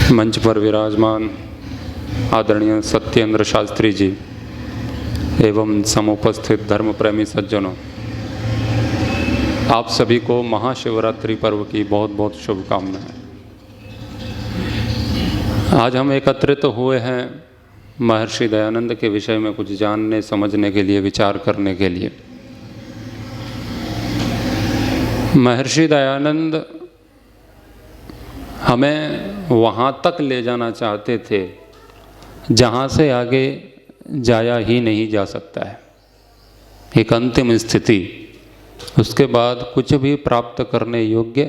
मंच पर विराजमान आदरणीय सत्येंद्र शास्त्री जी एवं समुपस्थित धर्म प्रेमी सज्जनों, आप सभी को महाशिवरात्रि पर्व की बहुत बहुत शुभकामनाएं। आज हम एकत्रित हुए हैं महर्षि दयानंद के विषय में कुछ जानने समझने के लिए, विचार करने के लिए। महर्षि दयानंद हमें वहाँ तक ले जाना चाहते थे जहाँ से आगे जाया ही नहीं जा सकता है, एक अंतिम स्थिति। उसके बाद कुछ भी प्राप्त करने योग्य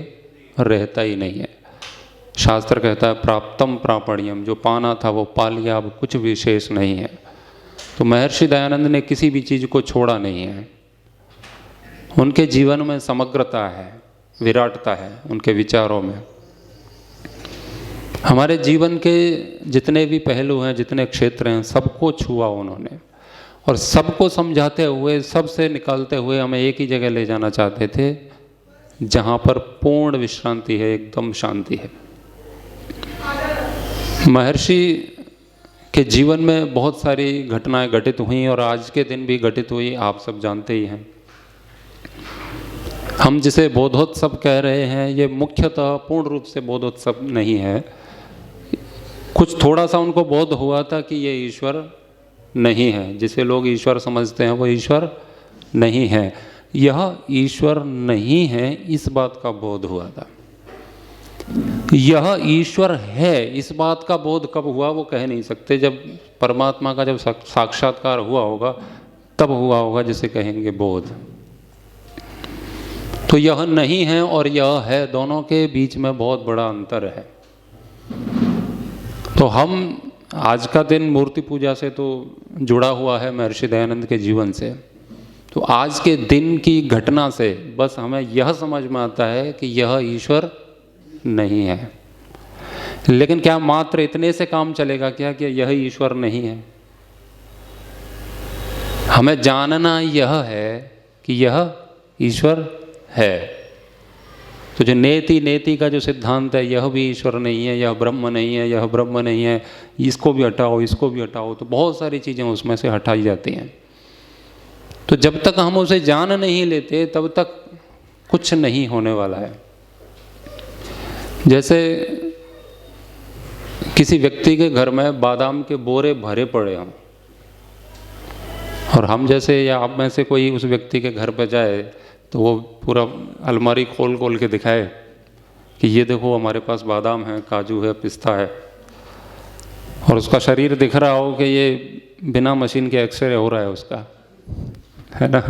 रहता ही नहीं है। शास्त्र कहता है प्राप्तम प्रापण्यम, जो पाना था वो पा लिया, अब कुछ विशेष नहीं है। तो महर्षि दयानंद ने किसी भी चीज़ को छोड़ा नहीं है। उनके जीवन में समग्रता है, विराटता है उनके विचारों में। हमारे जीवन के जितने भी पहलू हैं, जितने क्षेत्र हैं, सबको छुआ उन्होंने और सबको समझाते हुए, सबसे निकालते हुए हमें एक ही जगह ले जाना चाहते थे जहाँ पर पूर्ण विश्रांति है, एकदम शांति है। महर्षि के जीवन में बहुत सारी घटनाएं घटित हुई और आज के दिन भी घटित हुई, आप सब जानते ही हैं। हम जिसे बोधोत्सव कह रहे हैं, ये मुख्यतः पूर्ण रूप से बोधोत्सव नहीं है। कुछ थोड़ा सा उनको बोध हुआ था कि ये ईश्वर नहीं है, जिसे लोग ईश्वर समझते हैं वो ईश्वर नहीं है। यह ईश्वर नहीं है, इस बात का बोध हुआ था। यह ईश्वर है, इस बात का बोध कब हुआ वो कह नहीं सकते। जब परमात्मा का जब साक्षात्कार हुआ होगा तब हुआ होगा, जिसे कहेंगे बोध। तो यह नहीं है और यह है, दोनों के बीच में बहुत बड़ा अंतर है। तो हम आज का दिन मूर्ति पूजा से तो जुड़ा हुआ है, महर्षि दयानंद के जीवन से। तो आज के दिन की घटना से बस हमें यह समझ में आता है कि यह ईश्वर नहीं है। लेकिन क्या मात्र इतने से काम चलेगा क्या कि यह ईश्वर नहीं है? हमें जानना यह है कि यह ईश्वर है। तो जो नेति नेति का जो सिद्धांत है, यह भी ईश्वर नहीं है, यह ब्रह्म नहीं है, यह ब्रह्म नहीं है, इसको भी हटाओ, इसको भी हटाओ, तो बहुत सारी चीज़ें उसमें से हटाई जाती हैं। तो जब तक हम उसे जान नहीं लेते तब तक कुछ नहीं होने वाला है। जैसे किसी व्यक्ति के घर में बादाम के बोरे भरे पड़े हों और हम जैसे या आप में से कोई उस व्यक्ति के घर पर जाए तो वो पूरा अलमारी खोल खोल के दिखाए कि ये देखो हमारे पास बादाम है, काजू है, पिस्ता है, और उसका शरीर दिख रहा हो कि ये बिना मशीन के एक्सरे हो रहा है उसका, है ना।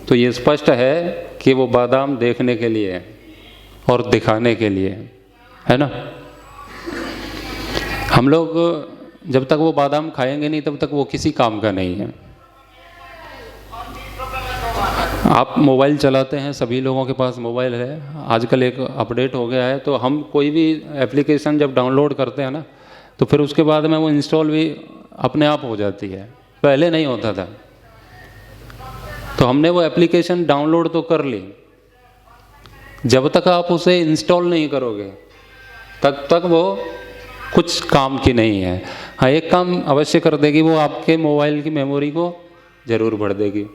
तो ये स्पष्ट है कि वो बादाम देखने के लिए है और दिखाने के लिए है ना। हम लोग जब तक वो बादाम खाएंगे नहीं तब तक वो किसी काम का नहीं है। आप मोबाइल चलाते हैं, सभी लोगों के पास मोबाइल है। आजकल एक अपडेट हो गया है, तो हम कोई भी एप्लीकेशन जब डाउनलोड करते हैं ना, तो फिर उसके बाद में वो इंस्टॉल भी अपने आप हो जाती है। पहले नहीं होता था। तो हमने वो एप्लीकेशन डाउनलोड तो कर ली, जब तक आप उसे इंस्टॉल नहीं करोगे तब तक वो कुछ काम की नहीं है। हाँ, एक काम अवश्य कर देगी, वो आपके मोबाइल की मेमोरी को जरूर भर देगी,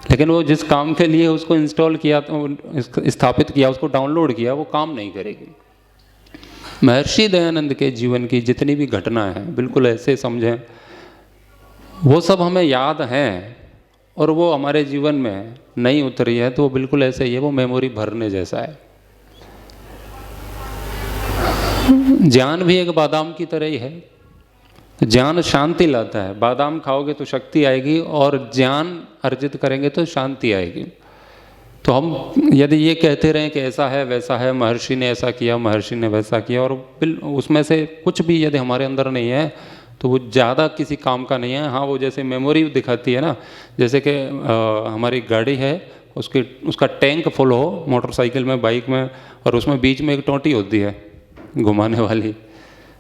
लेकिन वो जिस काम के लिए उसको इंस्टॉल किया, स्थापित किया, उसको डाउनलोड किया, वो काम नहीं करेगी। महर्षि दयानंद के जीवन की जितनी भी घटना है, बिल्कुल ऐसे समझें, वो सब हमें याद हैं और वो हमारे जीवन में नहीं उतरी है, तो वो बिल्कुल ऐसे ही है, वो मेमोरी भरने जैसा है। ज्ञान भी एक बादाम की तरह ही है। ज्ञान शांति लाता है। बादाम खाओगे तो शक्ति आएगी और ज्ञान अर्जित करेंगे तो शांति आएगी। तो हम यदि ये कहते रहें कि ऐसा है वैसा है, महर्षि ने ऐसा किया, महर्षि ने वैसा किया, और उसमें से कुछ भी यदि हमारे अंदर नहीं है तो वो ज़्यादा किसी काम का नहीं है। हाँ, वो जैसे मेमोरी दिखाती है ना, जैसे कि हमारी गाड़ी है, उसका टैंक फुल हो मोटरसाइकिल में, बाइक में, और उसमें बीच में एक टोंटी होती है घुमाने वाली,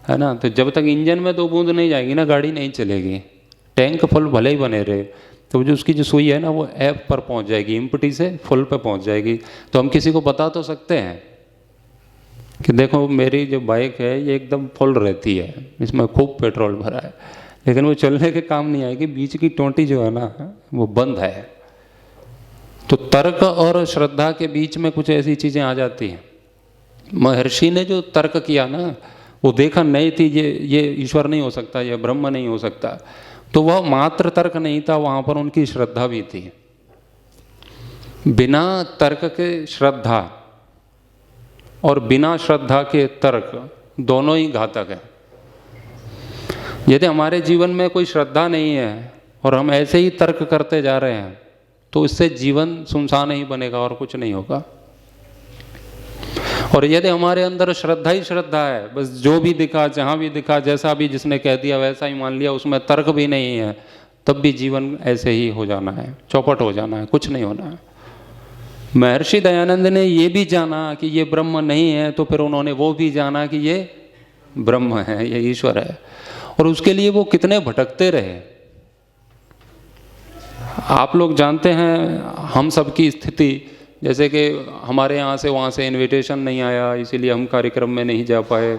है ना। तो जब तक इंजन में 2 बूंद नहीं जाएगी ना, गाड़ी नहीं चलेगी। टैंक फुल भले ही बने रहे, तो जो उसकी जो सुई है ना, वो ऐप पर पहुंच जाएगी, इम्पटी से फुल पे पहुंच जाएगी। तो हम किसी को बता तो सकते हैं कि देखो मेरी जो बाइक है ये एकदम फुल रहती है, इसमें खूब पेट्रोल भरा है, लेकिन वो चलने के काम नहीं आएगी, बीच की टोंटी जो है ना वो बंद है। तो तर्क और श्रद्धा के बीच में कुछ ऐसी चीज़ें आ जाती हैं। महर्षि ने जो तर्क किया ना, वो देखा नहीं थी ये ईश्वर नहीं हो सकता, ये ब्रह्म नहीं हो सकता, तो वह मात्र तर्क नहीं था, वहाँ पर उनकी श्रद्धा भी थी। बिना तर्क के श्रद्धा और बिना श्रद्धा के तर्क दोनों ही घातक है। यदि हमारे जीवन में कोई श्रद्धा नहीं है और हम ऐसे ही तर्क करते जा रहे हैं तो इससे जीवन सुनसान ही बनेगा और कुछ नहीं होगा। और यदि हमारे अंदर श्रद्धा ही श्रद्धा है, बस जो भी दिखा, जहाँ भी दिखा, जैसा भी जिसने कह दिया वैसा ही मान लिया, उसमें तर्क भी नहीं है, तब भी जीवन ऐसे ही हो जाना है, चौपट हो जाना है, कुछ नहीं होना है। महर्षि दयानंद ने ये भी जाना कि ये ब्रह्म नहीं है, तो फिर उन्होंने वो भी जाना कि ये ब्रह्म है, ये ईश्वर है, और उसके लिए वो कितने भटकते रहे। आप लोग जानते हैं हम सबकी स्थिति, जैसे कि हमारे यहाँ से वहाँ से इनविटेशन नहीं आया, इसीलिए हम कार्यक्रम में नहीं जा पाए,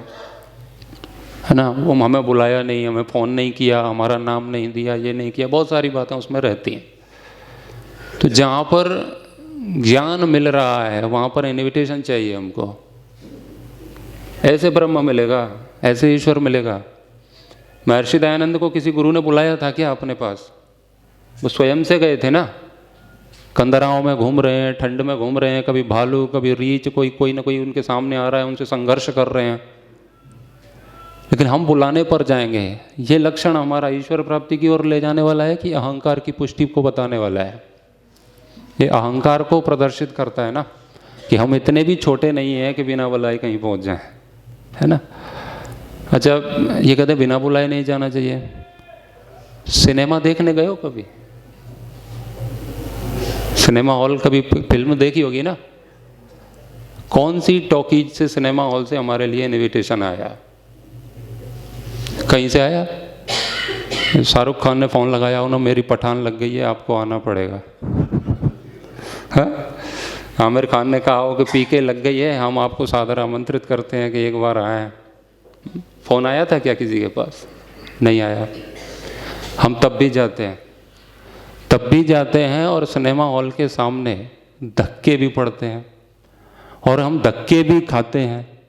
है ना, वो हमें बुलाया नहीं, हमें फ़ोन नहीं किया, हमारा नाम नहीं दिया, ये नहीं किया, बहुत सारी बातें उसमें रहती हैं। तो जहाँ पर ज्ञान मिल रहा है वहाँ पर इनविटेशन चाहिए हमको। ऐसे ब्रह्म मिलेगा, ऐसे ईश्वर मिलेगा। महर्षि दयानंद को किसी गुरु ने बुलाया था क्या अपने पास? वो स्वयं से गए थे ना, कंदराओं में घूम रहे हैं, ठंड में घूम रहे हैं, कभी भालू कभी रीछ, कोई ना कोई उनके सामने आ रहा है, उनसे संघर्ष कर रहे हैं, लेकिन हम बुलाने पर जाएंगे। ये लक्षण हमारा ईश्वर प्राप्ति की ओर ले जाने वाला है कि अहंकार की पुष्टि को बताने वाला है? ये अहंकार को प्रदर्शित करता है ना, कि हम इतने भी छोटे नहीं हैं कि बिना बुलाए कहीं पहुंच जाएं, है ना। अच्छा, ये कहते बिना बुलाए नहीं जाना चाहिए। सिनेमा देखने गए हो कभी? सिनेमा हॉल कभी फिल्म देखी होगी ना? कौन सी टॉकीज से, सिनेमा हॉल से हमारे लिए इनविटेशन आया? कहीं से आया? शाहरुख खान ने फ़ोन लगाया, उन्होंने मेरी पठान लग गई है, आपको आना पड़ेगा। हाँ? आमिर खान ने कहा हो कि पीके लग गई है, हम आपको सादर आमंत्रित करते हैं कि एक बार आए। फ़ोन आया था क्या किसी के पास? नहीं आया। हम तब भी जाते हैं और सिनेमा हॉल के सामने धक्के भी पड़ते हैं और हम धक्के भी खाते हैं,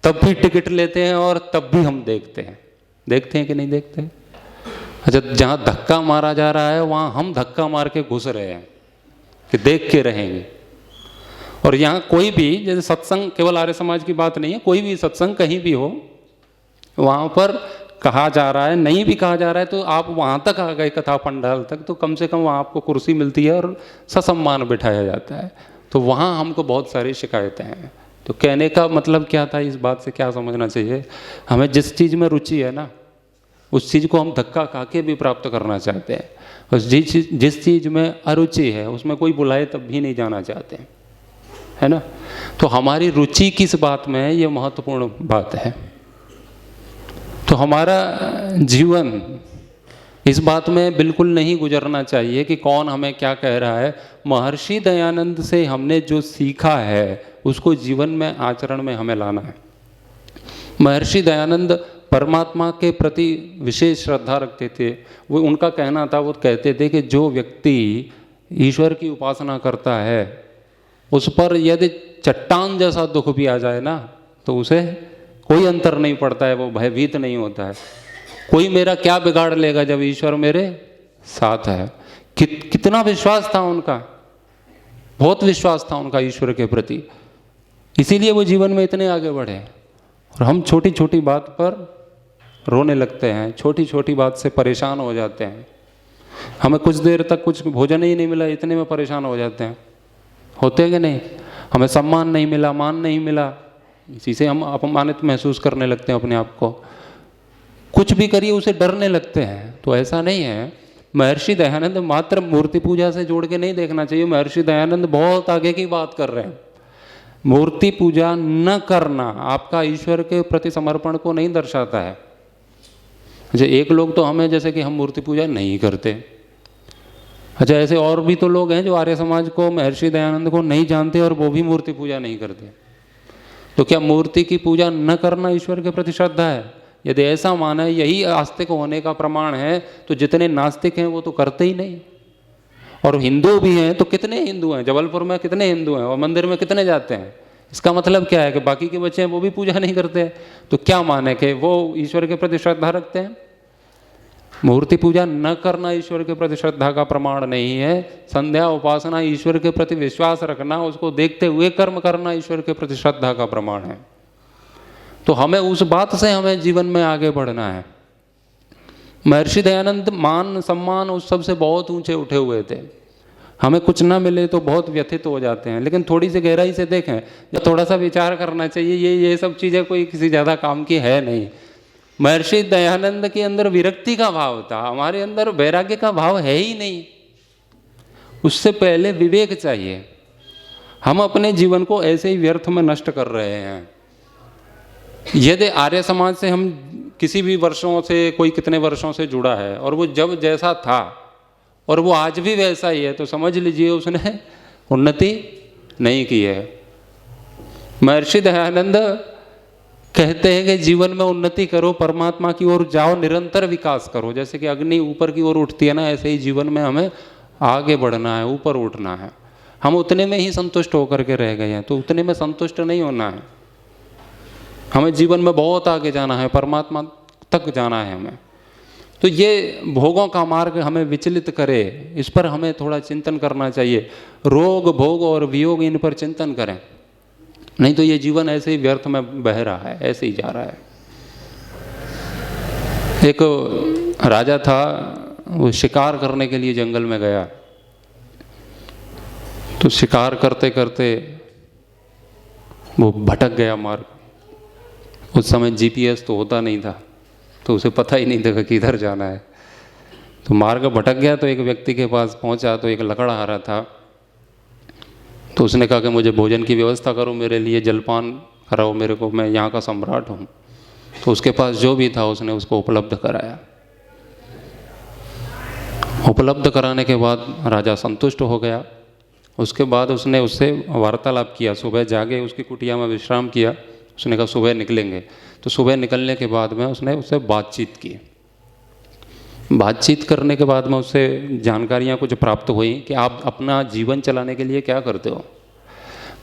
तब भी टिकट लेते हैं और तब भी हम देखते हैं कि नहीं देखते? अच्छा, जहाँ धक्का मारा जा रहा है वहाँ हम धक्का मार के घुस रहे हैं कि देख के रहेंगे। और यहाँ कोई भी, जैसे सत्संग, केवल आर्य समाज की बात नहीं है, कोई भी सत्संग कहीं भी हो, वहाँ पर कहा जा रहा है, नहीं भी कहा जा रहा है, तो आप वहाँ तक आ गए कथा पंडाल तक, तो कम से कम वहाँ आपको कुर्सी मिलती है और ससम्मान बिठाया जाता है। तो वहाँ हमको बहुत सारी शिकायतें हैं। तो कहने का मतलब क्या था, इस बात से क्या समझना चाहिए, हमें जिस चीज़ में रुचि है ना, उस चीज़ को हम धक्का खा के भी प्राप्त करना चाहते हैं, और जिस चीज़ में अरुचि है उसमें कोई बुलाए तब भी नहीं जाना चाहते, है ना। तो हमारी रुचि किस बात में है, ये महत्वपूर्ण बात है। तो हमारा जीवन इस बात में बिल्कुल नहीं गुजरना चाहिए कि कौन हमें क्या कह रहा है। महर्षि दयानंद से हमने जो सीखा है उसको जीवन में, आचरण में हमें लाना है। महर्षि दयानंद परमात्मा के प्रति विशेष श्रद्धा रखते थे। वो उनका कहना था, वो कहते थे कि जो व्यक्ति ईश्वर की उपासना करता है उस पर यदि चट्टान जैसा दुख भी आ जाए ना, तो उसे कोई अंतर नहीं पड़ता है, वो भयभीत नहीं होता है। कोई मेरा क्या बिगाड़ लेगा जब ईश्वर मेरे साथ है। कितना विश्वास था उनका, बहुत विश्वास था उनका ईश्वर के प्रति, इसीलिए वो जीवन में इतने आगे बढ़े। और हम छोटी छोटी बात पर रोने लगते हैं, छोटी छोटी बात से परेशान हो जाते हैं। हमें कुछ देर तक कुछ भोजन ही नहीं मिला, इतने में परेशान हो जाते हैं, होते हैं कि नहीं? हमें सम्मान नहीं मिला, मान नहीं मिला, इसी से हम अपमानित महसूस करने लगते हैं अपने आप को। कुछ भी करिए उसे डरने लगते हैं। तो ऐसा नहीं है। महर्षि दयानंद मात्र मूर्ति पूजा से जोड़ के नहीं देखना चाहिए। महर्षि दयानंद बहुत आगे की बात कर रहे हैं। मूर्ति पूजा न करना आपका ईश्वर के प्रति समर्पण को नहीं दर्शाता है। अच्छा, एक लोग तो हमें, जैसे कि हम मूर्ति पूजा नहीं करते, अच्छा ऐसे और भी तो लोग हैं जो आर्य समाज को, महर्षि दयानंद को नहीं जानते और वो भी मूर्ति पूजा नहीं करते। तो क्या मूर्ति की पूजा न करना ईश्वर के प्रति श्रद्धा है? यदि ऐसा माना है यही आस्तिक होने का प्रमाण है, तो जितने नास्तिक हैं वो तो करते ही नहीं। और हिंदू भी हैं तो कितने हिंदू हैं, जबलपुर में कितने हिंदू हैं और मंदिर में कितने जाते हैं? इसका मतलब क्या है कि बाकी के बच्चे हैं वो भी पूजा नहीं करते हैं। तो क्या माने कि वो ईश्वर के प्रति श्रद्धा रखते हैं? मूर्ति पूजा न करना ईश्वर के प्रति श्रद्धा का प्रमाण नहीं है। संध्या उपासना ईश्वर के प्रति विश्वास रखना, उसको देखते हुए कर्म करना ईश्वर के प्रति श्रद्धा का प्रमाण है। तो हमें उस बात से हमें जीवन में आगे बढ़ना है। महर्षि दयानंद मान सम्मान उस सब से बहुत ऊंचे उठे हुए थे। हमें कुछ ना मिले तो बहुत व्यथित हो जाते हैं, लेकिन थोड़ी सी गहराई से देखें, जब थोड़ा सा विचार करना चाहिए, ये सब चीज़ें कोई किसी ज़्यादा काम की है नहीं। महर्षि दयानंद के अंदर विरक्ति का भाव था, हमारे अंदर वैराग्य का भाव है ही नहीं। उससे पहले विवेक चाहिए। हम अपने जीवन को ऐसे ही व्यर्थ में नष्ट कर रहे हैं। यदि आर्य समाज से हम किसी भी वर्षों से, कोई कितने वर्षों से जुड़ा है और वो जब जैसा था और वो आज भी वैसा ही है, तो समझ लीजिए उसने उन्नति नहीं की है। महर्षि दयानंद कहते हैं कि जीवन में उन्नति करो, परमात्मा की ओर जाओ, निरंतर विकास करो। जैसे कि अग्नि ऊपर की ओर उठती है ना, ऐसे ही जीवन में हमें आगे बढ़ना है, ऊपर उठना है। हम उतने में ही संतुष्ट होकर के रह गए हैं, तो उतने में संतुष्ट नहीं होना है। हमें जीवन में बहुत आगे जाना है, परमात्मा तक जाना है हमें। तो ये भोगों का मार्ग हमें विचलित करे, इस पर हमें थोड़ा चिंतन करना चाहिए। रोग, भोग और वियोग, इन पर चिंतन करें, नहीं तो ये जीवन ऐसे ही व्यर्थ में बह रहा है, ऐसे ही जा रहा है। एक राजा था, वो शिकार करने के लिए जंगल में गया। तो शिकार करते करते वो भटक गया मार्ग। उस समय जीपीएस तो होता नहीं था, तो उसे पता ही नहीं था कि किधर जाना है। तो मार्ग भटक गया, तो एक व्यक्ति के पास पहुंचा, तो एक लकड़हारा था। तो उसने कहा कि मुझे भोजन की व्यवस्था करो, मेरे लिए जलपान कराओ मेरे को, मैं यहाँ का सम्राट हूँ। तो उसके पास जो भी था उसने उसको उपलब्ध कराया। उपलब्ध कराने के बाद राजा संतुष्ट हो गया। उसके बाद उसने उससे वार्तालाप किया। सुबह जाके उसकी कुटिया में विश्राम किया। उसने कहा सुबह निकलेंगे। तो सुबह निकलने के बाद में उसने उससे बातचीत की। बातचीत करने के बाद में उससे जानकारियाँ कुछ प्राप्त हुई कि आप अपना जीवन चलाने के लिए क्या करते हो।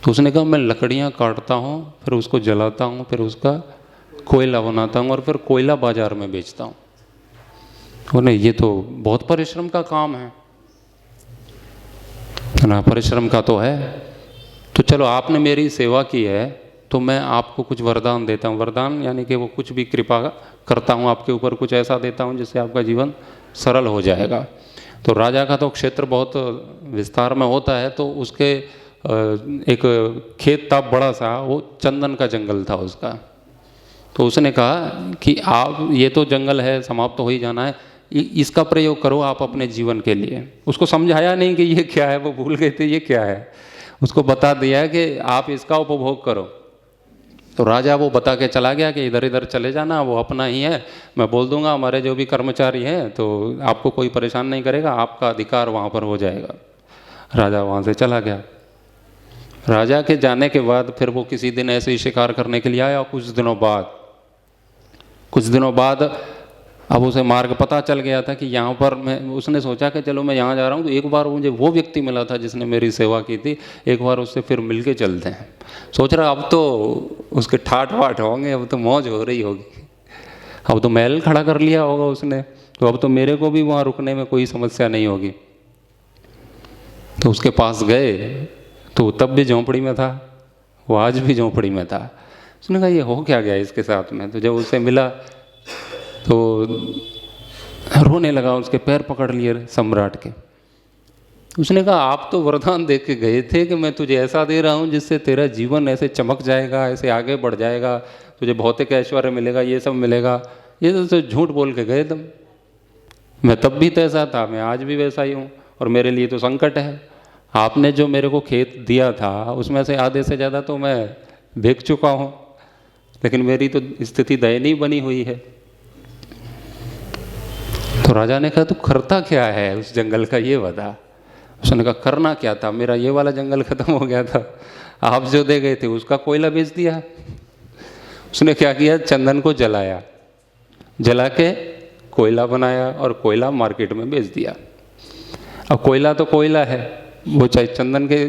तो उसने कहा मैं लकड़ियाँ काटता हूँ, फिर उसको जलाता हूँ, फिर उसका कोयला बनाता हूँ और फिर कोयला बाजार में बेचता हूँ। उन्हें ये तो बहुत परिश्रम का काम है ना, परिश्रम का तो है। तो चलो आपने मेरी सेवा की है तो मैं आपको कुछ वरदान देता हूँ। वरदान यानी कि वो कुछ भी कृपा करता हूँ आपके ऊपर, कुछ ऐसा देता हूँ जिससे आपका जीवन सरल हो जाएगा। तो राजा का तो क्षेत्र बहुत विस्तार में होता है, तो उसके एक खेत था बड़ा सा, वो चंदन का जंगल था उसका। तो उसने कहा कि आप, ये तो जंगल है, समाप्त तो हो ही जाना है, इसका प्रयोग करो आप अपने जीवन के लिए। उसको समझाया नहीं कि ये क्या है, वो भूल गए थे ये क्या है। उसको बता दिया कि आप इसका उपभोग करो। तो राजा वो बता के चला गया कि इधर इधर चले जाना, वो अपना ही है, मैं बोल दूंगा हमारे जो भी कर्मचारी हैं तो आपको कोई परेशान नहीं करेगा, आपका अधिकार वहाँ पर हो जाएगा। राजा वहाँ से चला गया। राजा के जाने के बाद फिर वो किसी दिन ऐसे ही शिकार करने के लिए आया। कुछ दिनों बाद अब उसे मार्ग पता चल गया था कि यहाँ पर उसने सोचा कि चलो मैं यहाँ जा रहा हूँ, तो एक बार मुझे वो व्यक्ति मिला था जिसने मेरी सेवा की थी, एक बार उससे फिर मिल के चलते हैं। सोच रहा अब तो उसके ठाट वाट होंगे, अब तो मौज हो रही होगी, अब तो महल खड़ा कर लिया होगा उसने, तो अब तो मेरे को भी वहाँ रुकने में कोई समस्या नहीं होगी। तो उसके पास गए तो वो तब भी झोंपड़ी में था, वो आज भी झोंपड़ी में था। उसने कहा ये हो क्या गया इसके साथ में। तो जब उससे मिला तो रोने लगा, उसके पैर पकड़ लिए सम्राट के। उसने कहा आप तो वरदान दे के गए थे कि मैं तुझे ऐसा दे रहा हूँ जिससे तेरा जीवन ऐसे चमक जाएगा, ऐसे आगे बढ़ जाएगा, तुझे भौतिक ऐश्वर्य मिलेगा, ये सब मिलेगा। ये तो झूठ बोल के गए तुम। मैं तब भी तो ऐसा था, मैं आज भी वैसा ही हूँ, और मेरे लिए तो संकट है। आपने जो मेरे को खेत दिया था उसमें से आधे से ज़्यादा तो मैं बेच चुका हूँ, लेकिन मेरी तो स्थिति दयनीय बनी हुई है। तो राजा ने कहा तू करता क्या है उस जंगल का, ये बता। उसने कहा करना क्या था, मेरा ये वाला जंगल खत्म हो गया था, आप जो दे गए थे उसका कोयला बेच दिया। उसने क्या किया, चंदन को जलाया, जला के कोयला बनाया और कोयला मार्केट में बेच दिया। अब कोयला तो कोयला है, वो चाहे चंदन के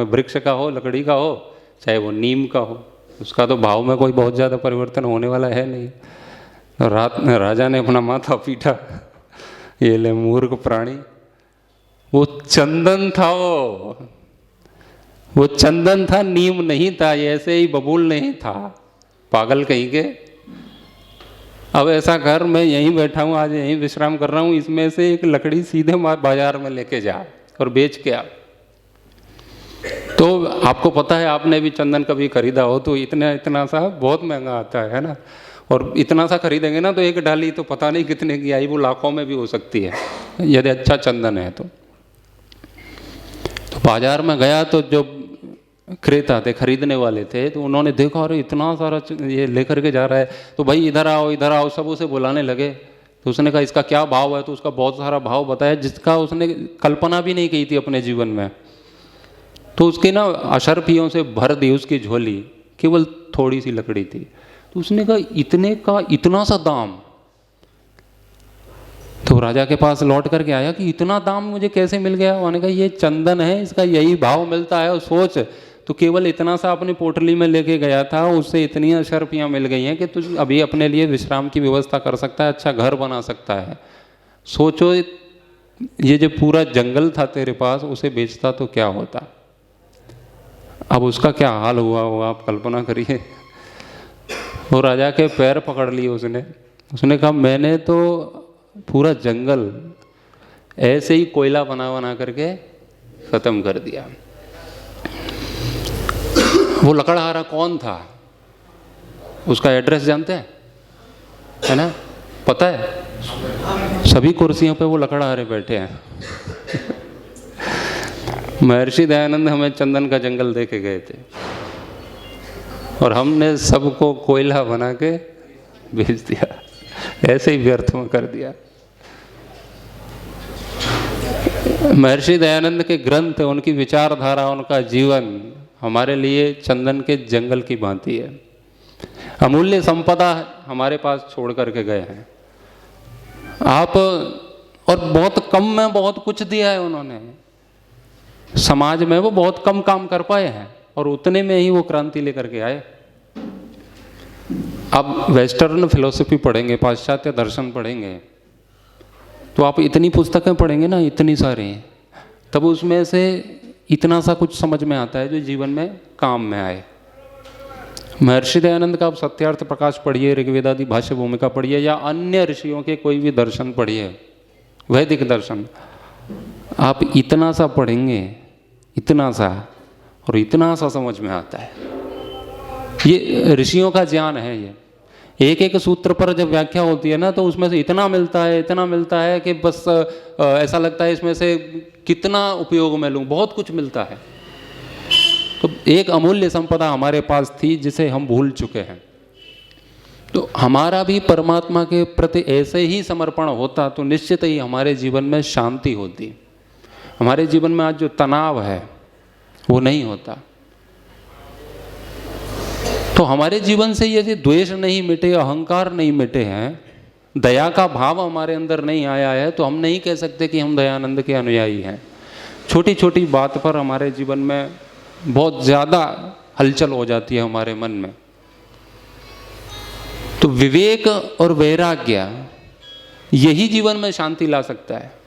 वृक्ष का हो, लकड़ी का हो, चाहे वो नीम का हो, उसका तो भाव में कोई बहुत ज़्यादा परिवर्तन होने वाला है नहीं। तो राजा ने अपना माथा पीटा, ये ले मूर्ख प्राणी, वो चंदन था, वो चंदन था, नीम नहीं था, ये ऐसे ही बबूल नहीं था, पागल कहीं के। अब ऐसा कर, मैं यहीं बैठा हूँ, आज यहीं विश्राम कर रहा हूँ, इसमें से एक लकड़ी सीधे बाजार में लेके जा और बेच के आ। तो आपको पता है, आपने भी चंदन कभी खरीदा हो तो इतना सा बहुत महंगा आता है ना, और इतना सा खरीदेंगे ना तो एक डाली तो पता नहीं कितने की आई, वो लाखों में भी हो सकती है यदि अच्छा चंदन है तो बाजार में गया तो जो क्रेता थे, खरीदने वाले थे, तो उन्होंने देखा अरे इतना सारा ये लेकर के जा रहा है, तो भाई इधर आओ सब उसे बुलाने लगे। तो उसने कहा इसका क्या भाव है, तो उसका बहुत सारा भाव बताया जिसका उसने कल्पना भी नहीं की थी अपने जीवन में। तो उसके ना अशर्फियों से भर दी उसकी झोली, केवल थोड़ी सी लकड़ी थी। तो उसने कहा इतने का इतना सा दाम। तो राजा के पास लौट करके आया कि इतना दाम मुझे कैसे मिल गया। उन्होंने कहा ये चंदन है, इसका यही भाव मिलता है। और सोच, तो केवल इतना सा अपनी पोटली में लेके गया था, उससे इतनी अशर्फियाँ मिल गई हैं कि तू अभी अपने लिए विश्राम की व्यवस्था कर सकता है, अच्छा घर बना सकता है। सोचो ये जो पूरा जंगल था तेरे पास, उसे बेचता तो क्या होता, अब उसका क्या हाल हुआ होगा आप कल्पना करिए। वो राजा के पैर पकड़ लिए उसने कहा मैंने तो पूरा जंगल ऐसे ही कोयला बना करके खत्म कर दिया। वो लकड़हारा कौन था, उसका एड्रेस जानते हैं, है ना, पता है? सभी कुर्सियों पे वो लकड़हारे बैठे हैं। महर्षि दयानंद हमें चंदन का जंगल देके गए थे और हमने सबको कोयला बना के बेच दिया, ऐसे ही व्यर्थ में कर दिया। महर्षि दयानंद के ग्रंथ, उनकी विचारधारा, उनका जीवन हमारे लिए चंदन के जंगल की भांति है। अमूल्य संपदा हमारे पास छोड़ करके गए हैं आप, और बहुत कम में बहुत कुछ दिया है उन्होंने समाज में। वो बहुत कम काम कर पाए हैं और उतने में ही वो क्रांति लेकर के आए। आप वेस्टर्न फिलोसफी पढ़ेंगे, पाश्चात्य दर्शन पढ़ेंगे, तो आप इतनी पुस्तकें पढ़ेंगे ना, इतनी सारी, तब उसमें से इतना सा कुछ समझ में आता है जो जीवन में काम में आए। महर्षि दयानंद का आप सत्यार्थ प्रकाश पढ़िए, ऋग्वेदादि भाष्य भूमिका पढ़िए, या अन्य ऋषियों के कोई भी दर्शन पढ़िए, वैदिक दर्शन, आप इतना सा पढ़ेंगे, इतना सा, और इतना सा समझ में आता है। ये ऋषियों का ज्ञान है। ये एक एक सूत्र पर जब व्याख्या होती है ना, तो उसमें से इतना मिलता है कि बस ऐसा लगता है इसमें से कितना उपयोग में लूँ, बहुत कुछ मिलता है। तो एक अमूल्य संपदा हमारे पास थी जिसे हम भूल चुके हैं। तो हमारा भी परमात्मा के प्रति ऐसे ही समर्पण होता तो निश्चित ही हमारे जीवन में शांति होती। हमारे जीवन में आज जो तनाव है वो नहीं होता। तो हमारे जीवन से यदि द्वेष नहीं मिटे, अहंकार नहीं मिटे हैं, दया का भाव हमारे अंदर नहीं आया है, तो हम नहीं कह सकते कि हम दयानंद के अनुयायी हैं। छोटी छोटी बात पर हमारे जीवन में बहुत ज़्यादा हलचल हो जाती है हमारे मन में। तो विवेक और वैराग्य यही जीवन में शांति ला सकता है।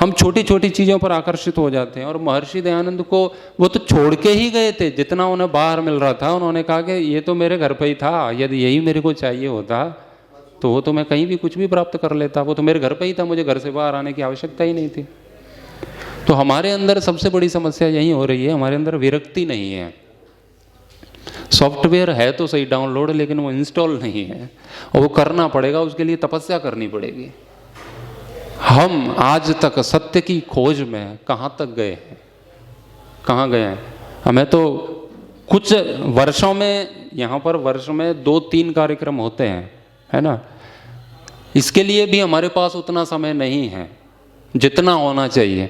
हम छोटी छोटी चीज़ों पर आकर्षित हो जाते हैं। और महर्षि दयानंद को वो तो छोड़ के ही गए थे, जितना उन्हें बाहर मिल रहा था उन्होंने कहा कि ये तो मेरे घर पे ही था, यदि यही मेरे को चाहिए होता तो वो तो मैं कहीं भी कुछ भी प्राप्त कर लेता, वो तो मेरे घर पे ही था, मुझे घर से बाहर आने की आवश्यकता ही नहीं थी। तो हमारे अंदर सबसे बड़ी समस्या यही हो रही है, हमारे अंदर विरक्ति नहीं है। सॉफ्टवेयर है तो सही डाउनलोड, लेकिन वो इंस्टॉल नहीं है, और वो करना पड़ेगा, उसके लिए तपस्या करनी पड़ेगी। हम आज तक सत्य की खोज में कहाँ तक गए हैं, कहाँ गए हैं? हमें तो कुछ वर्षों में, यहाँ पर वर्ष में 2-3 कार्यक्रम होते हैं, है ना, इसके लिए भी हमारे पास उतना समय नहीं है जितना होना चाहिए,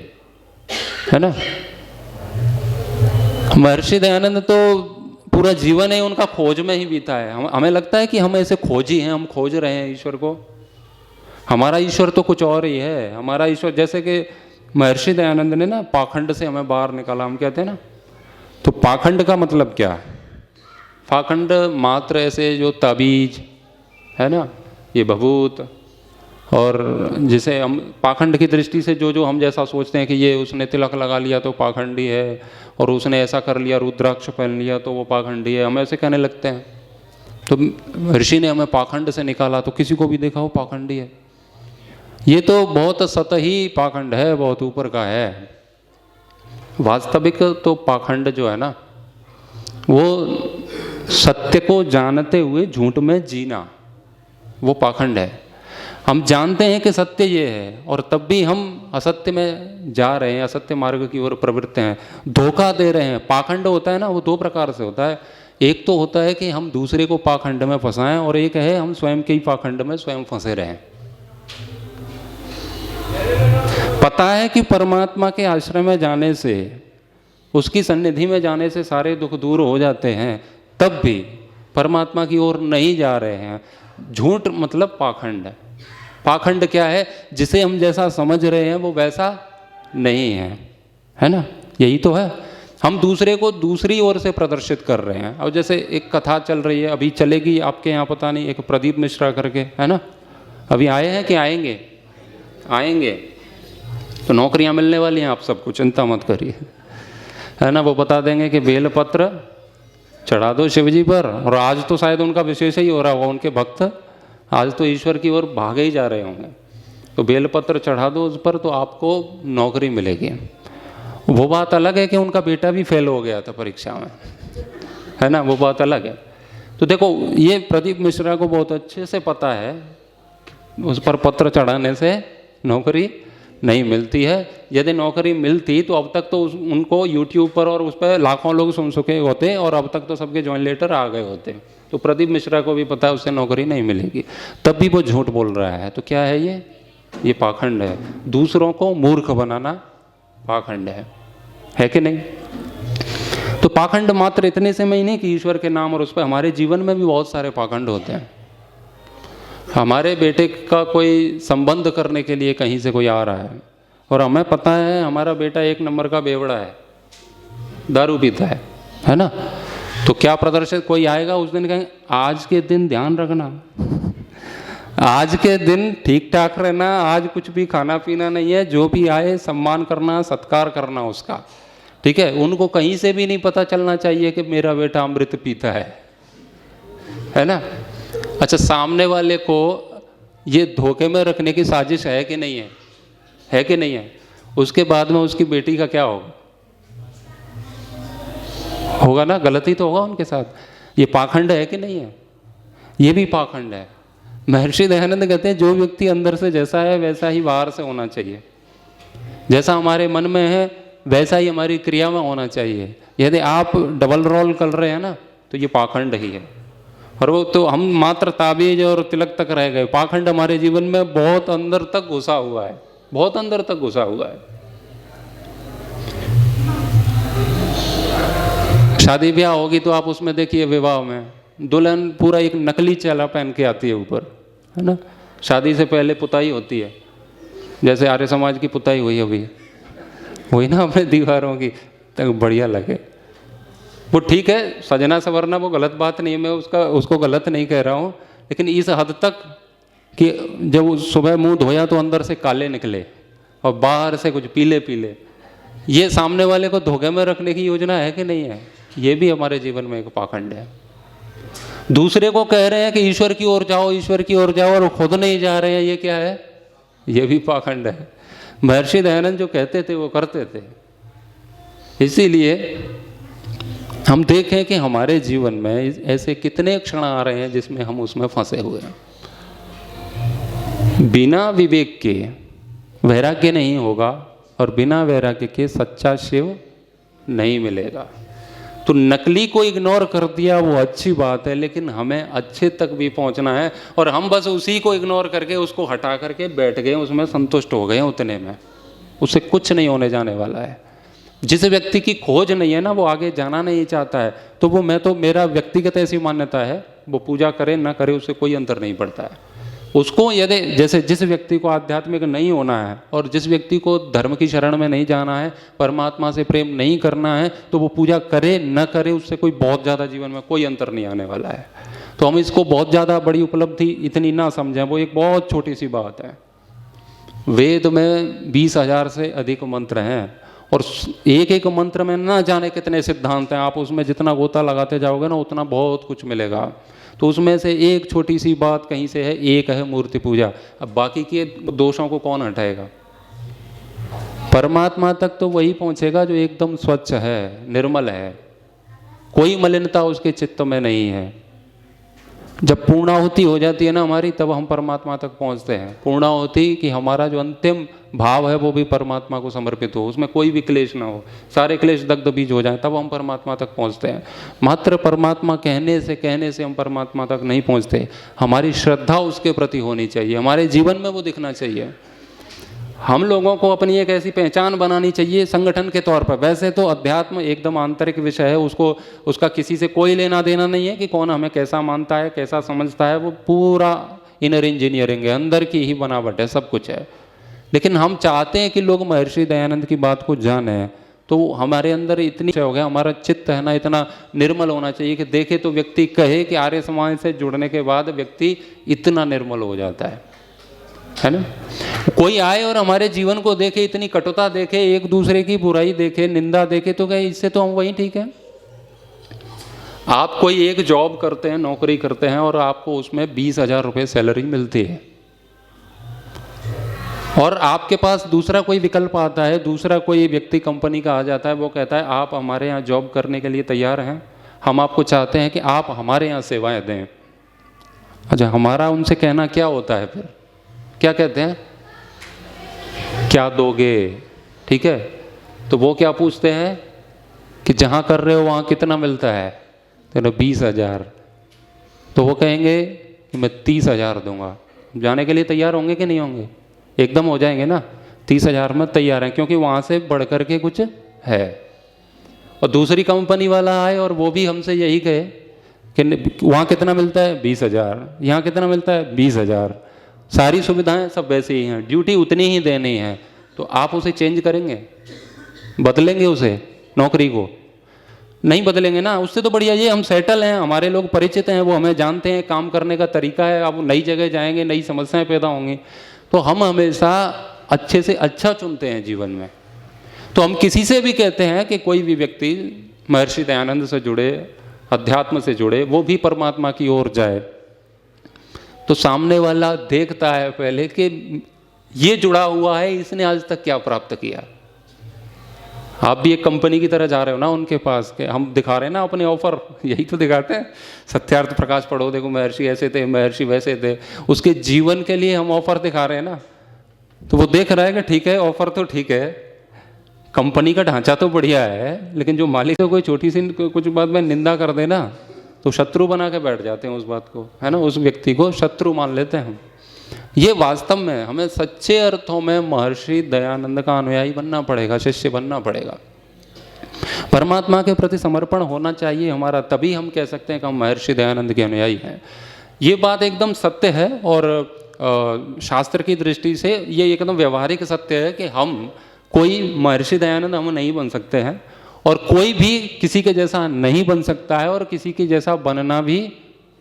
है ना। महर्षि दयानंद तो पूरा जीवन है उनका खोज में ही बीता है। हमें लगता है कि हम ऐसे खोजी हैं, हम खोज रहे हैं ईश्वर को। हमारा ईश्वर तो कुछ और ही है। हमारा ईश्वर, जैसे कि महर्षि दयानंद ने ना पाखंड से हमें बाहर निकाला, हम कहते हैं ना, तो पाखंड का मतलब क्या है? पाखंड मात्र ऐसे जो ताबीज है ना, ये भभूत, और जिसे हम पाखंड की दृष्टि से जो जो हम जैसा सोचते हैं कि ये उसने तिलक लगा लिया तो पाखंडी है, और उसने ऐसा कर लिया, रुद्राक्ष पहन लिया तो वो पाखंडी है, हम ऐसे कहने लगते हैं। तो ऋषि ने हमें पाखंड से निकाला, तो किसी को भी देखा हो पाखंडी है। ये तो बहुत सतही पाखंड है, बहुत ऊपर का है। वास्तविक तो पाखंड जो है ना, वो सत्य को जानते हुए झूठ में जीना, वो पाखंड है। हम जानते हैं कि सत्य ये है, और तब भी हम असत्य में जा रहे हैं, असत्य मार्ग की ओर प्रवृत्त हैं, धोखा दे रहे हैं। पाखंड होता है ना, वो दो प्रकार से होता है। एक तो होता है कि हम दूसरे को पाखंड में फंसाएं, और एक है हम स्वयं के ही पाखंड में स्वयं फंसे रहें। पता है कि परमात्मा के आश्रम में जाने से, उसकी सन्निधि में जाने से सारे दुख दूर हो जाते हैं, तब भी परमात्मा की ओर नहीं जा रहे हैं। झूठ मतलब पाखंड है। पाखंड क्या है? जिसे हम जैसा समझ रहे हैं वो वैसा नहीं है ना? यही तो है। हम दूसरे को दूसरी ओर से प्रदर्शित कर रहे हैं। और जैसे एक कथा चल रही है, अभी चलेगी आपके यहाँ पता नहीं, एक प्रदीप मिश्रा करके है ना, अभी आए हैं कि आएंगे? आएंगे तो नौकरियां मिलने वाली हैं, आप सबको चिंता मत करिए, है ना। वो बता देंगे कि बेलपत्र चढ़ा दो शिव जी पर, और आज तो शायद उनका विशेष ही हो रहा होगा, उनके भक्त आज तो ईश्वर की ओर भागे ही जा रहे होंगे। तो बेलपत्र चढ़ा दो उस पर तो आपको नौकरी मिलेगी। वो बात अलग है कि उनका बेटा भी फेल हो गया था परीक्षा में, है ना, वो बात अलग है। तो देखो, ये प्रदीप मिश्रा को बहुत अच्छे से पता है उस पर पत्र चढ़ाने से नौकरी नहीं मिलती है। यदि नौकरी मिलती तो अब तक तो उनको यूट्यूब पर और उस पर लाखों लोग सुन चुके होते, और अब तक तो सबके जॉइन लेटर आ गए होते। तो प्रदीप मिश्रा को भी पता है उससे नौकरी नहीं मिलेगी, तब भी वो झूठ बोल रहा है। तो क्या है ये पाखंड है। दूसरों को मूर्ख बनाना पाखंड है कि नहीं? तो पाखंड मात्र इतने से में ही नहीं कि ईश्वर के नाम और उस पर, हमारे जीवन में भी बहुत सारे पाखंड होते हैं। हमारे बेटे का कोई संबंध करने के लिए कहीं से कोई आ रहा है, और हमें पता है हमारा बेटा एक नंबर का बेवड़ा है, दारू पीता है ना। तो क्या प्रदर्शित कोई आएगा उस दिन, कहेंगे आज के दिन ध्यान रखना, आज के दिन ठीक ठाक रहना, आज कुछ भी खाना पीना नहीं है, जो भी आए सम्मान करना, सत्कार करना उसका, ठीक है। उनको कहीं से भी नहीं पता चलना चाहिए कि मेरा बेटा अमृत पीता है ना। अच्छा, सामने वाले को ये धोखे में रखने की साजिश है कि नहीं है कि नहीं है? उसके बाद में उसकी बेटी का क्या होगा ना, गलती तो होगा उनके साथ। ये पाखंड है कि नहीं है? ये भी पाखंड है। महर्षि दयानंद कहते हैं जो व्यक्ति अंदर से जैसा है वैसा ही बाहर से होना चाहिए। जैसा हमारे मन में है वैसा ही हमारी क्रिया में होना चाहिए। यदि आप डबल रोल कर रहे हैं ना, तो ये पाखंड ही है। और वो तो हम मात्र ताबीज और तिलक तक रह गए। पाखंड हमारे जीवन में बहुत अंदर तक घुसा हुआ है, बहुत अंदर तक घुसा हुआ है। शादी ब्याह होगी तो आप उसमें देखिए, विवाह में दुल्हन पूरा एक नकली चेहरा पहन के आती है ऊपर, है ना। शादी से पहले पुताई होती है, जैसे आर्य समाज की पुताई हुई अभी, वही ना अपने दीवारों की, तक बढ़िया लगे। वो ठीक है, सजना संवरना वो गलत बात नहीं है, मैं उसको गलत नहीं कह रहा हूँ, लेकिन इस हद तक कि जब सुबह मुंह धोया तो अंदर से काले निकले और बाहर से कुछ पीले पीले, ये सामने वाले को धोखे में रखने की योजना है कि नहीं है? ये भी हमारे जीवन में एक पाखंड है। दूसरे को कह रहे हैं कि ईश्वर की ओर जाओ, ईश्वर की ओर जाओ, और खुद नहीं जा रहे हैं, ये क्या है? ये भी पाखंड है। महर्षि दयानंद जो कहते थे वो करते थे। इसीलिए हम देखें कि हमारे जीवन में ऐसे कितने क्षण आ रहे हैं जिसमें हम उसमें फंसे हुए हैं। बिना विवेक के वैराग्य नहीं होगा, और बिना वैराग्य के सच्चा शिव नहीं मिलेगा। तो नकली को इग्नोर कर दिया वो अच्छी बात है, लेकिन हमें अच्छे तक भी पहुंचना है, और हम बस उसी को इग्नोर करके उसको हटा करके बैठ गए, उसमें संतुष्ट हो गए, उतने में उससे कुछ नहीं होने जाने वाला है। जिस व्यक्ति की खोज नहीं है ना, वो आगे जाना नहीं चाहता है, तो वो मेरा व्यक्तिगत ऐसी मान्यता है, वो पूजा करे ना करे उससे कोई अंतर नहीं पड़ता है। उसको यदि जैसे जिस व्यक्ति को आध्यात्मिक नहीं होना है और जिस व्यक्ति को धर्म की शरण में नहीं जाना है, परमात्मा से प्रेम नहीं करना है, तो वो पूजा करे न करे उससे कोई बहुत ज़्यादा जीवन में कोई अंतर नहीं आने वाला है। तो हम इसको बहुत ज़्यादा बड़ी उपलब्धि इतनी ना समझें, वो एक बहुत छोटी सी बात है। वेद में 20,000 से अधिक मंत्र हैं और एक एक मंत्र में ना जाने कितने सिद्धांत हैं। आप उसमें जितना गोता लगाते जाओगे ना उतना बहुत कुछ मिलेगा। तो उसमें से एक छोटी सी बात कहीं से है, एक है मूर्ति पूजा। अब बाकी के दोषों को कौन हटाएगा? परमात्मा तक तो वही पहुंचेगा जो एकदम स्वच्छ है, निर्मल है, कोई मलिनता उसके चित्त में नहीं है। जब पूर्णाहुति हो जाती है ना हमारी, तब हम परमात्मा तक पहुंचते हैं। पूर्णाहुति कि हमारा जो अंतिम भाव है वो भी परमात्मा को समर्पित हो, उसमें कोई भी क्लेश ना हो, सारे क्लेश दग्ध बीज हो जाए, तब हम परमात्मा तक पहुंचते हैं। मात्र परमात्मा कहने से हम परमात्मा तक नहीं पहुंचते। हमारी श्रद्धा उसके प्रति होनी चाहिए, हमारे जीवन में वो दिखना चाहिए। हम लोगों को अपनी एक ऐसी पहचान बनानी चाहिए संगठन के तौर पर। वैसे तो अध्यात्म एकदम आंतरिक विषय है, उसका किसी से कोई लेना देना नहीं है कि कौन हमें कैसा मानता है, कैसा समझता है। वो पूरा इनर इंजीनियरिंग है, अंदर की ही बनावट है, सब कुछ है। लेकिन हम चाहते हैं कि लोग महर्षि दयानंद की बात को जाने, तो हमारे अंदर इतनी हो गया, हमारा चित्त है ना इतना निर्मल होना चाहिए कि देखे तो व्यक्ति कहे कि आर्य समाज से जुड़ने के बाद व्यक्ति इतना निर्मल हो जाता है ना। कोई आए और हमारे जीवन को देखे, इतनी कटुता देखे, एक दूसरे की बुराई देखे, निंदा देखे, तो कहे इससे तो हम वही ठीक है। आप कोई एक जॉब करते हैं, नौकरी करते हैं और आपको उसमें 20,000 रुपये सैलरी मिलती है और आपके पास दूसरा कोई विकल्प आता है, दूसरा कोई व्यक्ति कंपनी का आ जाता है, वो कहता है आप हमारे यहाँ जॉब करने के लिए तैयार हैं, हम आपको चाहते हैं कि आप हमारे यहाँ सेवाएं दें। अच्छा, हमारा उनसे कहना क्या होता है फिर? क्या कहते हैं? क्या दोगे? ठीक है, तो वो क्या पूछते हैं कि जहाँ कर रहे हो वहाँ कितना मिलता है? तो 20,000। तो वो कहेंगे कि मैं 30,000 दूंगा। जाने के लिए तैयार होंगे कि नहीं होंगे? एकदम हो जाएंगे ना, 30,000 में तैयार हैं, क्योंकि वहाँ से बढ़ कर के कुछ है। और दूसरी कंपनी वाला आए और वो भी हमसे यही कहे कि वहाँ कितना मिलता है? 20,000। यहाँ कितना मिलता है? 20,000। सारी सुविधाएं सब वैसे ही हैं, ड्यूटी उतनी ही देनी है। तो आप उसे चेंज करेंगे? बदलेंगे उसे, नौकरी को? नहीं बदलेंगे ना। उससे तो बढ़िया ये हम सेटल हैं, हमारे लोग परिचित हैं, वो हमें जानते हैं, काम करने का तरीका है। अब नई जगह जाएंगे, नई समस्याएं पैदा होंगी। तो हम हमेशा अच्छे से अच्छा चुनते हैं जीवन में। तो हम किसी से भी कहते हैं कि कोई भी व्यक्ति महर्षि दयानंद से जुड़े, अध्यात्म से जुड़े, वो भी परमात्मा की ओर जाए, तो सामने वाला देखता है पहले कि ये जुड़ा हुआ है, इसने आज तक क्या प्राप्त किया। आप भी एक कंपनी की तरह जा रहे हो ना उनके पास, के हम दिखा रहे हैं ना अपने ऑफर, यही तो दिखाते हैं। सत्यार्थ प्रकाश पढ़ो, देखो महर्षि ऐसे थे, महर्षि वैसे थे, उसके जीवन के लिए हम ऑफर दिखा रहे हैं ना। तो वो देख रहा है कि ठीक है, ऑफर तो ठीक है, कंपनी का ढांचा तो बढ़िया है, लेकिन जो मालिक है कोई छोटी सी कुछ बात में निंदा कर दे ना, तो शत्रु बना के बैठ जाते हैं उस बात को, है ना, उस व्यक्ति को शत्रु मान लेते हैं हम। ये वास्तव में हमें सच्चे अर्थों में महर्षि दयानंद का अनुयायी बनना पड़ेगा, शिष्य बनना पड़ेगा। परमात्मा के प्रति समर्पण होना चाहिए हमारा, तभी हम कह सकते हैं कि हम महर्षि दयानंद के अनुयायी हैं। ये बात एकदम सत्य है और शास्त्र की दृष्टि से ये एकदम व्यवहारिक सत्य है कि हम कोई महर्षि दयानंद हम नहीं बन सकते हैं और कोई भी किसी के जैसा नहीं बन सकता है और किसी के जैसा बनना भी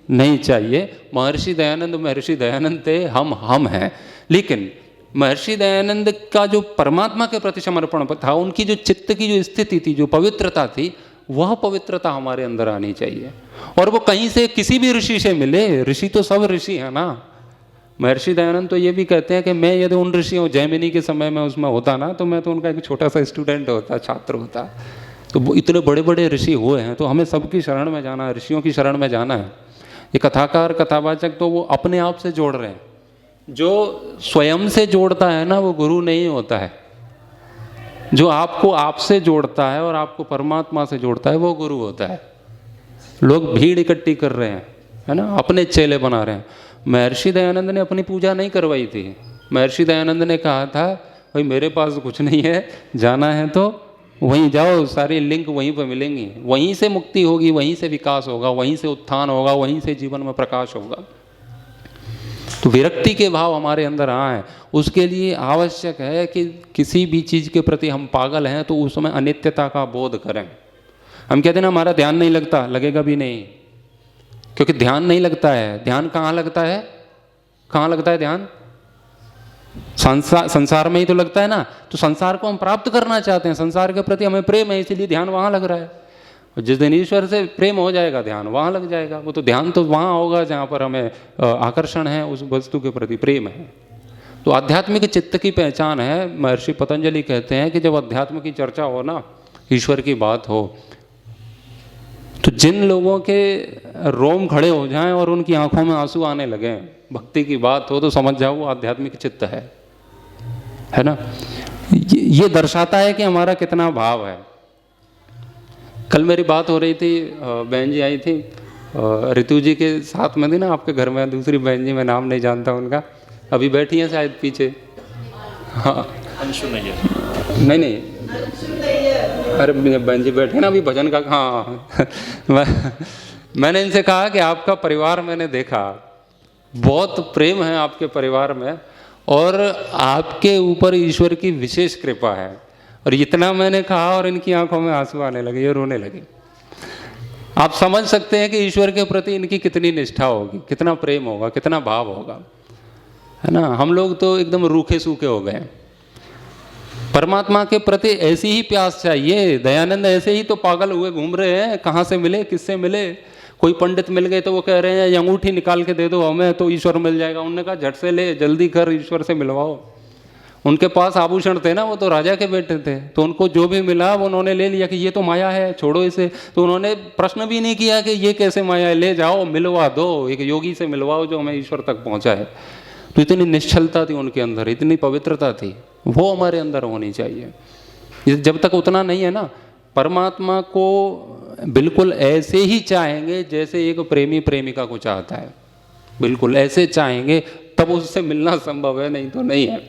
नहीं चाहिए। महर्षि दयानंद थे, हम हैं। लेकिन महर्षि दयानंद का जो परमात्मा के प्रति समर्पण था, उनकी जो चित्त की जो स्थिति थी, जो पवित्रता थी, वह पवित्रता हमारे अंदर आनी चाहिए। और वो कहीं से किसी भी ऋषि से मिले, ऋषि तो सब ऋषि है ना। महर्षि दयानंद तो ये भी कहते हैं कि मैं यदि उन ऋषियों, जैमिनी के समय में उसमें होता ना, तो मैं तो उनका एक छोटा सा स्टूडेंट होता, छात्र होता। तो वो इतने बड़े बड़े ऋषि हुए हैं, तो हमें सबकी शरण में जाना है, ऋषियों की शरण में जाना है। ये कथाकार, कथावाचक तो वो अपने आप से जोड़ रहे हैं। जो स्वयं से जोड़ता है ना, वो गुरु नहीं होता है। जो आपको आपसे जोड़ता है और आपको परमात्मा से जोड़ता है, वो गुरु होता है। लोग भीड़ इकट्ठी कर रहे हैं, है ना, अपने चेले बना रहे हैं। महर्षि दयानंद ने अपनी पूजा नहीं करवाई थी। महर्षि दयानंद ने कहा था, भाई मेरे पास कुछ नहीं है, जाना है तो वहीं जाओ, सारी लिंक वहीं पर मिलेंगी, वहीं से मुक्ति होगी, वहीं से विकास होगा, वहीं से उत्थान होगा, वहीं से जीवन में प्रकाश होगा। तो विरक्ति के भाव हमारे अंदर आए, उसके लिए आवश्यक है कि किसी भी चीज़ के प्रति हम पागल हैं तो उसमें अनित्यता का बोध करें। हम कहते हैं ना हमारा ध्यान नहीं लगता, लगेगा भी नहीं, क्योंकि ध्यान नहीं लगता है। ध्यान कहाँ लगता है? कहाँ लगता है ध्यान? संसार में ही तो लगता है ना। तो संसार को हम प्राप्त करना चाहते हैं, संसार के प्रति हमें प्रेम है, इसीलिए ध्यान वहाँ लग रहा है। जिस दिन ईश्वर से प्रेम हो जाएगा, ध्यान वहाँ लग जाएगा। वो तो ध्यान तो वहाँ होगा जहाँ पर हमें आकर्षण है, उस वस्तु के प्रति प्रेम है। तो आध्यात्मिक चित्त की पहचान है। महर्षि पतंजलि कहते हैं कि जब अध्यात्म की चर्चा हो ना, ईश्वर की बात हो, तो जिन लोगों के रोम खड़े हो जाएं और उनकी आंखों में आंसू आने लगे, भक्ति की बात हो, तो समझ जाओ वो आध्यात्मिक चित्त है ना। ये दर्शाता है कि हमारा कितना भाव है। कल मेरी बात हो रही थी, बहन जी आई थी, ऋतु जी के साथ में थी ना आपके घर में, दूसरी बहन जी, मैं नाम नहीं जानता उनका, अभी बैठी हैं शायद पीछे। हाँ नहीं, अरे बहन जी बैठे ना अभी भजन का। हाँ मैंने इनसे कहा कि आपका परिवार मैंने देखा, बहुत प्रेम है आपके परिवार में, और आपके ऊपर ईश्वर की विशेष कृपा है। और इतना मैंने कहा और इनकी आंखों में आंसू आने लगे, ये रोने लगे। आप समझ सकते हैं कि ईश्वर के प्रति इनकी कितनी निष्ठा होगी, कितना प्रेम होगा, कितना भाव होगा, है ना। हम लोग तो एकदम रूखे सूखे हो गए। परमात्मा के प्रति ऐसी ही प्यास चाहिए। दयानंद ऐसे ही तो पागल हुए घूम रहे हैं, कहाँ से मिले, किससे मिले। कोई पंडित मिल गए तो वो कह रहे हैं ये अंगूठी निकाल के दे दो हमें तो ईश्वर मिल जाएगा। उन्होंने कहा झट से ले, जल्दी कर, ईश्वर से मिलवाओ। उनके पास आभूषण थे ना, वो तो राजा के बेटे थे, तो उनको जो भी मिला वो उन्होंने ले लिया कि ये तो माया है, छोड़ो इसे। तो उन्होंने प्रश्न भी नहीं किया कि ये कैसे माया है, ले जाओ मिलवा दो, एक योगी से मिलवाओ जो हमें ईश्वर तक पहुँचाए। तो इतनी निश्चलता थी उनके अंदर, इतनी पवित्रता थी, वो हमारे अंदर होनी चाहिए। जब तक उतना नहीं है ना, परमात्मा को बिल्कुल ऐसे ही चाहेंगे जैसे एक प्रेमी प्रेमिका को चाहता है, बिल्कुल ऐसे चाहेंगे तब उससे मिलना संभव है, नहीं तो नहीं है।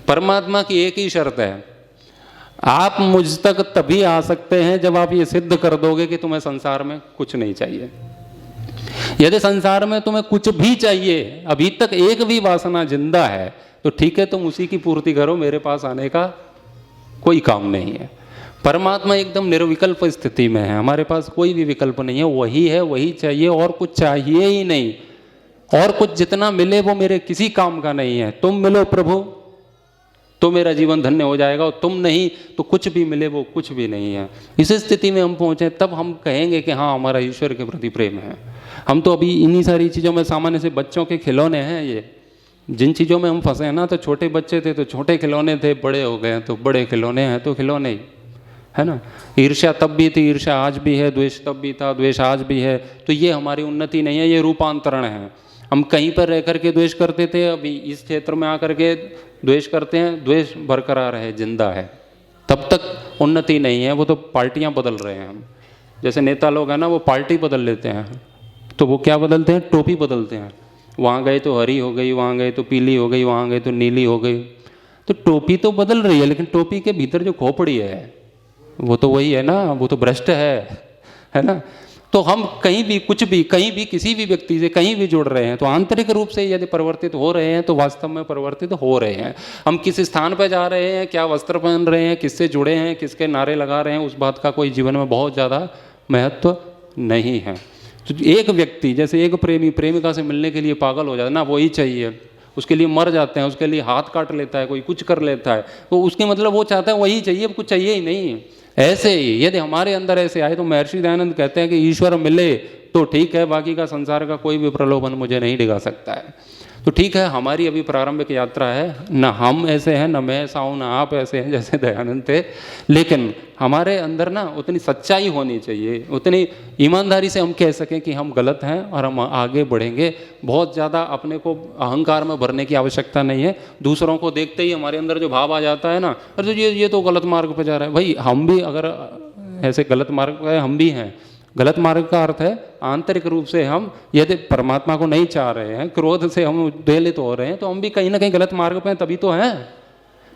परमात्मा की एक ही शर्त है, आप मुझ तक तभी आ सकते हैं जब आप ये सिद्ध कर दोगे कि तुम्हें संसार में कुछ नहीं चाहिए। यदि संसार में तुम्हें कुछ भी चाहिए, अभी तक एक भी वासना जिंदा है, तो ठीक है, तुम उसी की पूर्ति करो, मेरे पास आने का कोई काम नहीं है। परमात्मा एकदम निर्विकल्प स्थिति में है, हमारे पास कोई भी विकल्प नहीं है, वही है, वही चाहिए, और कुछ चाहिए ही नहीं। और कुछ जितना मिले वो मेरे किसी काम का नहीं है। तुम मिलो प्रभु तो मेरा जीवन धन्य हो जाएगा, और तुम नहीं तो कुछ भी मिले वो कुछ भी नहीं है। इस स्थिति में हम पहुंचे तब हम कहेंगे कि हाँ हमारा ईश्वर के प्रति प्रेम है। हम तो अभी इन्हीं सारी चीज़ों में, सामान्य से बच्चों के खिलौने हैं ये, जिन चीज़ों में हम फंसे हैं ना, तो छोटे बच्चे थे तो छोटे खिलौने थे, बड़े हो गए तो बड़े खिलौने हैं तो खिलौने ही, है ना। ईर्ष्या तब भी थी, ईर्ष्या आज भी है, द्वेष तब भी था, द्वेष आज भी है। तो ये हमारी उन्नति नहीं है, ये रूपांतरण है। हम कहीं पर रह करके द्वेष करते थे, अभी इस क्षेत्र में आकर के द्वेष करते हैं, द्वेष बरकरार है, जिंदा है, तब तक उन्नति नहीं है। वो तो पार्टियां बदल रहे हैं हम, जैसे नेता लोग हैं ना, वो पार्टी बदल लेते हैं, तो वो क्या बदलते हैं, टोपी बदलते हैं। वहाँ गए तो हरी हो गई, वहाँ गए तो पीली हो गई, वहाँ गए तो नीली हो गई। तो टोपी तो बदल रही है, लेकिन टोपी के भीतर जो खोपड़ी है वो तो वही है ना, वो तो भ्रष्ट है ना। तो हम कहीं भी कुछ भी, कहीं भी, किसी भी व्यक्ति से कहीं भी जुड़ रहे हैं, तो आंतरिक रूप से यदि परिवर्तित हो रहे हैं तो वास्तव में परिवर्तित हो रहे हैं। हम किस स्थान पर जा रहे हैं, क्या वस्त्र पहन रहे हैं, किससे जुड़े हैं, किसके नारे लगा रहे हैं, उस बात का कोई जीवन में बहुत ज़्यादा महत्व नहीं है। तो एक व्यक्ति जैसे एक प्रेमी प्रेमिका से मिलने के लिए पागल हो जाता है ना, वही चाहिए, उसके लिए मर जाते हैं, उसके लिए हाथ काट लेता है, कोई कुछ कर लेता है, तो उसके मतलब वो चाहता है वही चाहिए, कुछ चाहिए ही नहीं। ऐसे ही यदि हमारे अंदर ऐसे आए तो महर्षि दयानंद कहते हैं कि ईश्वर मिले तो ठीक है, बाकी का संसार का कोई भी प्रलोभन मुझे नहीं डिगा सकता है। तो ठीक है, हमारी अभी प्रारंभिक यात्रा है, ना हम ऐसे हैं, ना मैं ऐसा हूँ, ना आप ऐसे हैं जैसे दयानंद थे, लेकिन हमारे अंदर ना उतनी सच्चाई होनी चाहिए, उतनी ईमानदारी से हम कह सकें कि हम गलत हैं और हम आगे बढ़ेंगे। बहुत ज़्यादा अपने को अहंकार में भरने की आवश्यकता नहीं है। दूसरों को देखते ही हमारे अंदर जो भाव आ जाता है ना, अरे तो ये तो गलत मार्ग पर जा रहा है, भाई हम भी अगर ऐसे गलत मार्ग पर हम भी हैं। गलत मार्ग का अर्थ है आंतरिक रूप से हम यदि परमात्मा को नहीं चाह रहे हैं, क्रोध से हम उद्वेलित हो रहे हैं, तो हम भी कहीं ना कहीं गलत मार्ग पे हैं, तभी तो हैं।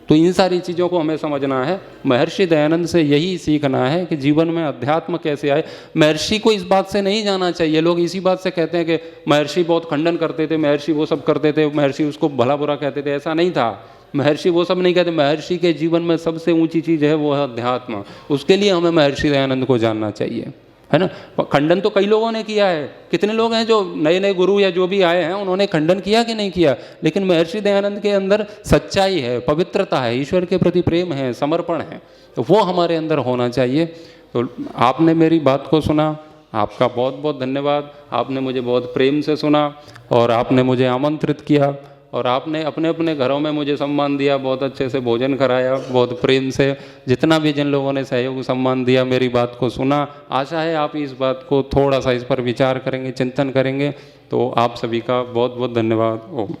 तो इन सारी चीज़ों को हमें समझना है। महर्षि दयानंद से यही सीखना है कि जीवन में अध्यात्म कैसे आए। महर्षि को इस बात से नहीं जाना चाहिए। लोग इसी बात से कहते हैं कि महर्षि बहुत खंडन करते थे, महर्षि वो सब करते थे, महर्षि उसको भला बुरा कहते थे। ऐसा नहीं था, महर्षि वो सब नहीं कहते। महर्षि के जीवन में सबसे ऊंची चीज़ है वो है अध्यात्म। उसके लिए हमें महर्षि दयानंद को जानना चाहिए, है ना। खंडन तो कई लोगों ने किया है। कितने लोग हैं जो नए नए गुरु या जो भी आए हैं उन्होंने खंडन किया कि नहीं किया, लेकिन महर्षि दयानंद के अंदर सच्चाई है, पवित्रता है, ईश्वर के प्रति प्रेम है, समर्पण है, तो वो हमारे अंदर होना चाहिए। तो आपने मेरी बात को सुना, आपका बहुत बहुत धन्यवाद। आपने मुझे बहुत प्रेम से सुना और आपने मुझे आमंत्रित किया और आपने अपने अपने घरों में मुझे सम्मान दिया, बहुत अच्छे से भोजन कराया, बहुत प्रेम से। जितना भी जिन लोगों ने सहयोग सम्मान दिया, मेरी बात को सुना, आशा है आप इस बात को थोड़ा सा इस पर विचार करेंगे, चिंतन करेंगे। तो आप सभी का बहुत बहुत धन्यवाद। ओम।